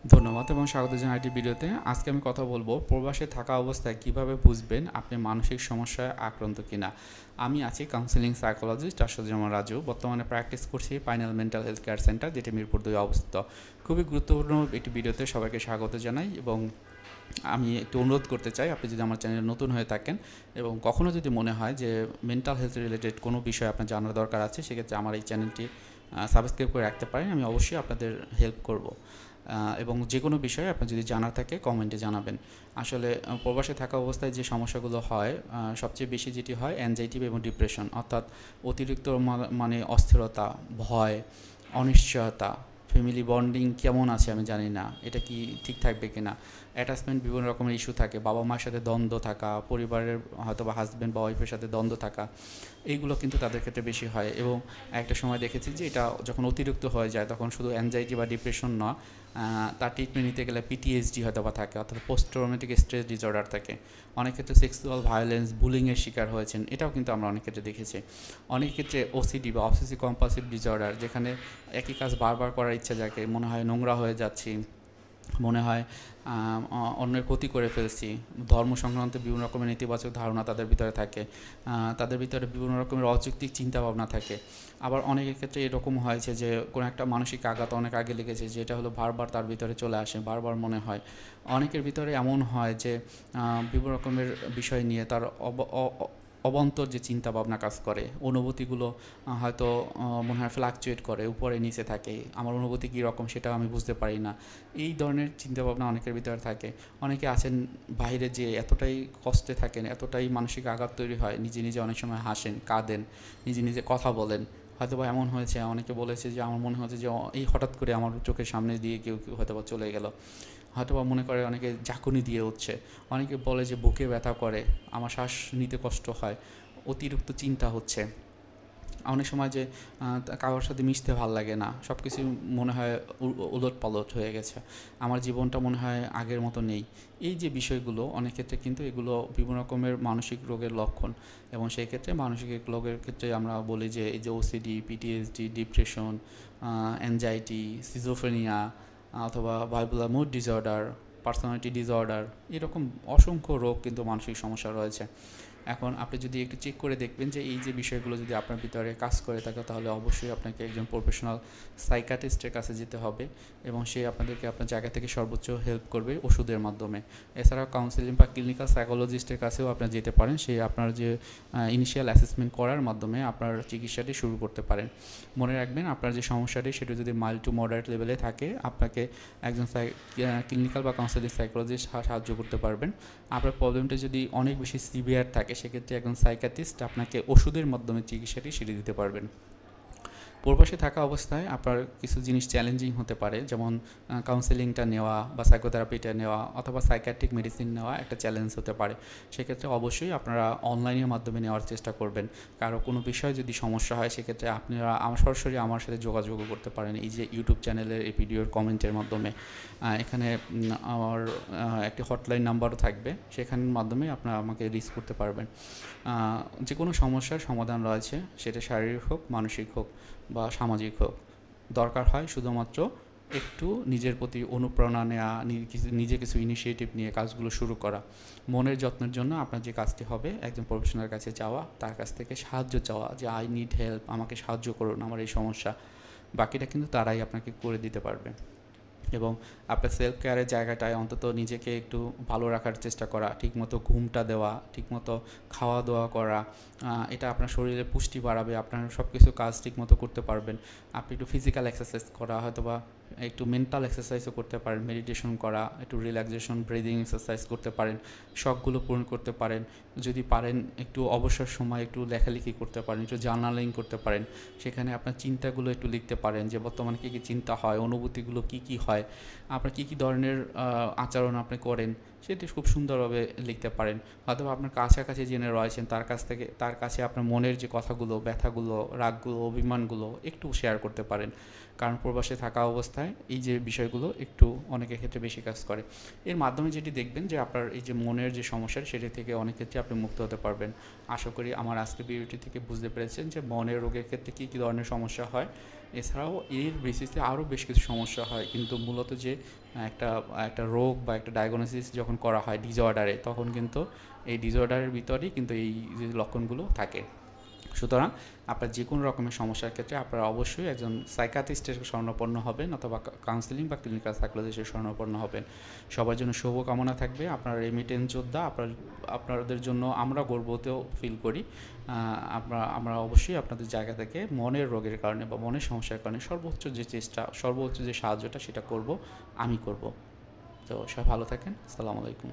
ধন্যবাদ এবং স্বাগত জানাই আইটি ভিডিওতে। আজকে আমি কথা বলবো প্রবাসে থাকা অবস্থায় কিভাবে বুঝবেন আপনি মানসিক সমস্যায় আক্রান্ত কিনা। আমি আছি কাউন্সিলিং সাইকোলজিস্ট আশুজ্জামান রাজু। বর্তমানে প্র্যাকটিস করছি পাইনাল মেন্টাল হেলথ কেয়ার সেন্টার, যেটি মিরপুর 2 অবস্থিত। খুবই গুরুত্বপূর্ণ একটি ভিডিওতে সবাইকে স্বাগত জানাই এবং আমি একটু অনুরোধ করতে চাই, আপনি যদি আমার চ্যানেলে নতুন হয়ে থাকেন এবং কখনও যদি মনে হয় যে মেন্টাল হেলথ রিলেটেড কোনো বিষয় আপনার জানার দরকার আছে, সেক্ষেত্রে আমার এই চ্যানেলটি সাবস্ক্রাইব করে রাখতে পারেন। আমি অবশ্যই আপনাদের হেল্প করব এবং যে কোনো বিষয়ে আপনার যদি জানার থাকে কমেন্টে জানাবেন। আসলে প্রবাসে থাকা অবস্থায় যে সমস্যাগুলো হয়, সবচেয়ে বেশি যেটি হয় অ্যাংজাইটি এবং ডিপ্রেশন, অর্থাৎ অতিরিক্ত মানে অস্থিরতা, ভয়, অনিশ্চয়তা, ফ্যামিলি বন্ডিং কেমন আছে আমি জানি না, এটা কি ঠিক থাকবে কিনা, অ্যাটাচমেন্ট বিভিন্ন রকমের ইস্যু থাকে, বাবা মার সাথে দ্বন্দ্ব থাকা, পরিবারের হয়তো বা হাজব্যান্ড বা ওয়াইফের সাথে দ্বন্দ্ব থাকা, এইগুলো কিন্তু তাদের ক্ষেত্রে বেশি হয়। এবং একটা সময় দেখেছি যে এটা যখন অতিরিক্ত হয়ে যায় তখন শুধু অ্যাংজাইটি বা ডিপ্রেশন নয়, তার ট্রিটমেন্ট নিতে গেলে পিটিএসডি হয়তো বা থাকে, অর্থাৎ পোস্ট ট্রমেটিক স্ট্রেস ডিসঅর্ডার থাকে। অনেক ক্ষেত্রে সেক্সুয়াল ভায়োলেন্স, বুলিংয়ের শিকার হয়েছেন, এটাও কিন্তু আমরা অনেক ক্ষেত্রে দেখেছি। অনেক ক্ষেত্রে ওসিডি বা অবসেসিভ কম্পালসিভ ডিসঅর্ডার, যেখানে একই কাজ বারবার করার ইচ্ছা জাগে, মনে হয় নোংরা হয়ে যাচ্ছি, মনে হয় অন্যের ক্ষতি করে ফেলছি, ধর্ম সংক্রান্ত বিভিন্ন রকমের নেতিবাচক ধারণা তাদের ভিতরে থাকে, তাদের ভিতরে বিভিন্ন রকমের অযৌক্তিক চিন্তাভাবনা থাকে। আবার অনেকের ক্ষেত্রে এরকম হয়েছে যে কোনো একটা মানসিক আঘাত অনেক আগে লেগেছে, যেটা হলো বারবার তার ভিতরে চলে আসে, বারবার মনে হয়। অনেকের ভিতরে এমন হয় যে বিভিন্ন রকমের বিষয় নিয়ে তার অবান্তর যে চিন্তা ভাবনা কাজ করে, অনুভূতিগুলো হয়তো মনে হয় ফ্লাকচুয়েট করে, উপরে নিচে থাকে, আমার অনুভূতি কী রকম সেটাও আমি বুঝতে পারি না। এই ধরনের চিন্তাভাবনা অনেকের ভিতরে থাকে। অনেকে আছেন বাইরে যে এতটাই কষ্টে থাকেন, এতটাই মানসিক আঘাত তৈরি হয়, নিজে নিজে অনেক সময় হাসেন, কাঁদেন, নিজে নিজে কথা বলেন। হয়তো বা এমন হয়েছে, অনেকে বলেছে যে আমার মনে হচ্ছে যে এই হঠাৎ করে আমার চোখের সামনে দিয়ে কেউ কেউ হয়তো বা চলে গেল। হয়তো বা মনে করে অনেকে ঝাঁকুনি দিয়ে উঠছে, অনেকে বলে যে বুকে ব্যথা করে, আমার শ্বাস নিতে কষ্ট হয়, অতিরিক্ত চিন্তা হচ্ছে। অনেক সময় যে কারোর সাথে মিশতে ভাল লাগে না, সব কিছু মনে হয় উলট পালট হয়ে গেছে, আমার জীবনটা মনে হয় আগের মতো নেই। এই যে বিষয়গুলো অনেক ক্ষেত্রে কিন্তু এগুলো বিভিন্ন রকমের মানসিক রোগের লক্ষণ। এবং সেই ক্ষেত্রে মানসিক রোগের ক্ষেত্রে আমরা বলি যে এই যে OCD, PTSD, depression, anxiety, schizophrenia, অথবা bipolar mood disorder, personality disorder, এরকম অসংখ্য রোগ কিন্তু মানসিক সমস্যা রয়েছে। এখন আপনি যদি একটু চেক করে দেখবেন যে এই যে বিষয়গুলো যদি আপনার ভিতরে কাজ করে থাকে, তাহলে অবশ্যই আপনাকে একজন প্রফেশনাল সাইকাটিস্টের কাছে যেতে হবে এবং সে আপনাদেরকে আপনার জায়গা থেকে সর্বোচ্চ হেল্প করবে ওষুধের মাধ্যমে। এছাড়াও কাউন্সিলিং বা ক্লিনিক্যাল সাইকোলজিস্টের কাছেও আপনারা যেতে পারেন, সে আপনার যে ইনিশিয়াল অ্যাসেসমেন্ট করার মাধ্যমে আপনার চিকিৎসাটি শুরু করতে পারেন। মনে রাখবেন, আপনার যে সমস্যাটি সেটা যদি মাইল্ড টু মডারেট লেভেলে থাকে, আপনাকে একজন ক্লিনিক্যাল বা কাউন্সিলিং সাইকোলজিস্ট সাহায্য করতে পারবেন। আপনার প্রবলেমটা যদি অনেক বেশি সিভিয়ার থাকে, সেক্ষেত্রে একজন সাইকিয়াট্রিস্ট আপনাকে ওষুধের মাধ্যমে চিকিৎসাটি সেরে দিতে পারবেন। প্রবাসে থাকা অবস্থায় আপনার কিছু জিনিস চ্যালেঞ্জিং হতে পারে, যেমন কাউন্সেলিংটা নেওয়া বা সাইকোথেরাপিটা নেওয়া অথবা সাইকিয়াট্রিক মেডিসিন নেওয়া একটা চ্যালেঞ্জ হতে পারে। সেক্ষেত্রে অবশ্যই আপনারা অনলাইনের মাধ্যমে নেওয়ার চেষ্টা করবেন। কারো কোনো বিষয়ে যদি সমস্যা হয়, সেক্ষেত্রে আপনারা সরাসরি আমার সাথে যোগাযোগও করতে পারেন এই যে ইউটিউব চ্যানেলের এই ভিডিওর কমেন্টের মাধ্যমে। এখানে আমার একটি হটলাইন নাম্বারও থাকবে, সেখানের মাধ্যমে আপনারা আমাকে রিচ করতে পারবেন। যে কোনো সমস্যার সমাধান রয়েছে, সেটা শারীরিক হোক, মানসিক হোক বা সামাজিক হোক। দরকার হয় শুধুমাত্র একটু নিজের প্রতি অনুপ্রেরণা নেওয়া, নিজে কিছু ইনিশিয়েটিভ নিয়ে কাজগুলো শুরু করা। মনের যত্নের জন্য আপনার যে কাজটি হবে, একজন প্রফেশনালের কাছে যাওয়া, তার কাছ থেকে সাহায্য চাওয়া যে আই নিড হেল্প, আমাকে সাহায্য করুন আমার এই সমস্যা। বাকিটা কিন্তু তারাই আপনাকে করে দিতে পারবে। এবং আপনার সেলফ কেয়ারের জায়গাটায় অন্তত নিজেকে একটু ভালো রাখার চেষ্টা করা, ঠিকমতো ঘুমটা দেওয়া, ঠিকমতো খাওয়া দাওয়া করা, এটা আপনার শরীরে পুষ্টি বাড়াবে, আপনার সব কিছু কাজ ঠিকমতো করতে পারবেন। আপনি একটু ফিজিক্যাল এক্সারসাইজ করা, হয়তোবা একটু মেন্টাল এক্সারসাইজও করতে পারেন, মেডিটেশন করা, একটু রিল্যাক্সেশন ব্রিদিং এক্সারসাইজ করতে পারেন, শখগুলো পূরণ করতে পারেন। যদি পারেন একটু অবসর সময় একটু লেখালেখি করতে পারেন, একটু জার্নালিং করতে পারেন, সেখানে আপনার চিন্তাগুলো একটু লিখতে পারেন যে বর্তমানে কী কী চিন্তা হয়, অনুভূতিগুলো কী কী হয়, আপনার কী কী ধরনের আচরণ আপনি করেন, সেটি খুব সুন্দরভাবে লিখতে পারেন। হয়তো আপনার কাছাকাছি জেনে রয়েছেন, তার কাছে আপনার মনের যে কথাগুলো, ব্যথাগুলো, রাগগুলো, অভিমানগুলো একটু শেয়ার করতে পারেন। কারণ প্রবাসে থাকা অবস্থায় এই যে বিষয়গুলো একটু অনেকের ক্ষেত্রে বেশি কাজ করে। এর মাধ্যমে যেটি দেখবেন যে আপনার এই যে মনের যে সমস্যা, সেটি থেকে অনেক ক্ষেত্রে আপনি মুক্ত হতে পারবেন। আশা করি আমার আজকের ভিডিওটি থেকে বুঝতে পেরেছেন যে মনের রোগের ক্ষেত্রে কী কী ধরনের সমস্যা হয় এছাড়াও এর বেসিসে আরও বেশ কিছু সমস্যা হয়, কিন্তু মূলত যে একটা একটা রোগ বা একটা ডায়াগনোসিস যখন করা হয় ডিসঅর্ডারে, তখন কিন্তু এই ডিসঅর্ডারের ভিতরেই কিন্তু এই যে লক্ষণগুলো থাকে। সুতরাং আপনার যে কোনো রকমের সমস্যার ক্ষেত্রে আপনারা অবশ্যই একজন সাইকিয়াট্রিস্টের শরণাপন্ন হবেন, অথবা কাউন্সিলিং বা ক্লিনিক্যাল সাইকোলজিস্টের শরণাপন্ন হবেন। সবার জন্য শুভকামনা থাকবে। আপনারা রেমিটেন্স যোদ্ধা, আপনাদের জন্য আমরা গর্বিত ফিল করি। আমরা অবশ্যই আপনাদের জায়গা থেকে মনের রোগের কারণে বা মনের সমস্যার কারণে সর্বোচ্চ যে চেষ্টা, সর্বোচ্চ যে সাহায্যটা সেটা করব, আমি করব। তো সবাই ভালো থাকেন। আসসালামু আলাইকুম।